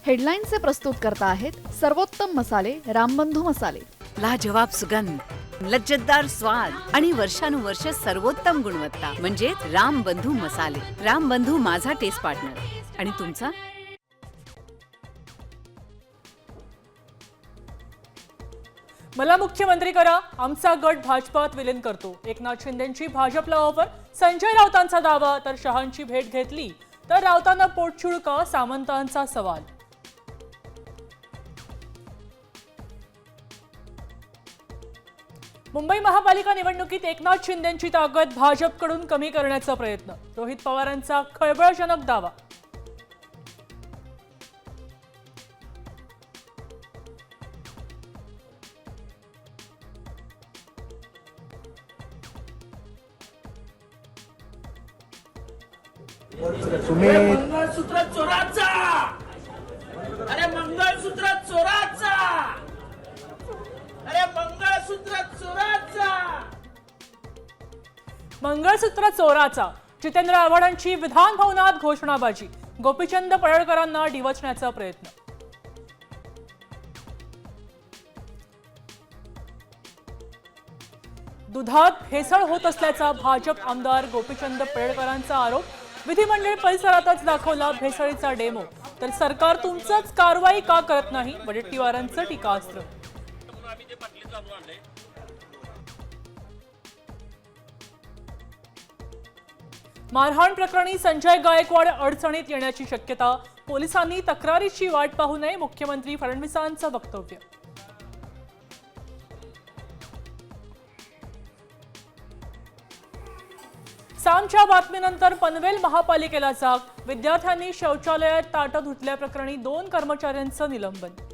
हेडलाईनचे प्रस्तुत करता आहेत सर्वोत्तम मसाले रामबंधू मसाले। लाजवाब सुगंध, लज्जतदार स्वाद आणि वर्षानुवर्ष सर्वोत्तम गुणवत्ता म्हणजे रामबंधू मसाले। रामबंधू माझा टेस्ट पार्टनर आणि तुमचा। मला मुख्यमंत्री करा, आमचा गट भाजपात विलीन करतो। एकनाथ शिंदेंची भाजपला ऑफर, संजय राऊतांचा दावा। तर शहांची भेट घेतली तर राऊतांना पोटछूड का, सामंतांचा सवाल। मुंबई महापालिका निवडणुकीत एकनाथ शिंदेंची ताकद भाजपकडून कमी करण्याचा प्रयत्न, रोहित पवारांचा खळबळजनक दावा। मंगळसूत्र चोराचा, अरे मंगळसूत्र चोराचा, अरे मंगळसूत्र चोराचा, मंगळसूत्र चोराचा। जितेंद्र आव्हाडांची विधान भवनात घोषणाबाजी, गोपीचंद पडळकरांना डिवचण्याचा प्रयत्न। दुधात भेसळ होत असल्याचा भाजप आमदार गोपीचंद पडळकरांचा आरोप, विधिमंडळ परिसरातच दाखवला भेसळीचा डेमो। तर सरकार तुमचंच कारवाई का करत नाही, वडेट्टीवारांचं टीकास्त्र। मारहाण प्रकरणी संजय गायकवाड अडचणीत येण्याची शक्यता, पोलिसांनी तक्रारीची वाट पाहू नये, मुख्यमंत्री फडणवीसांचं वक्तव्य। सामच्या बातमीनंतर पनवेल महापालिकेला जाग, विद्यार्थ्यांनी शौचालयात ताटं धुतल्याप्रकरणी 2 कर्मचाऱ्यांचं निलंबन।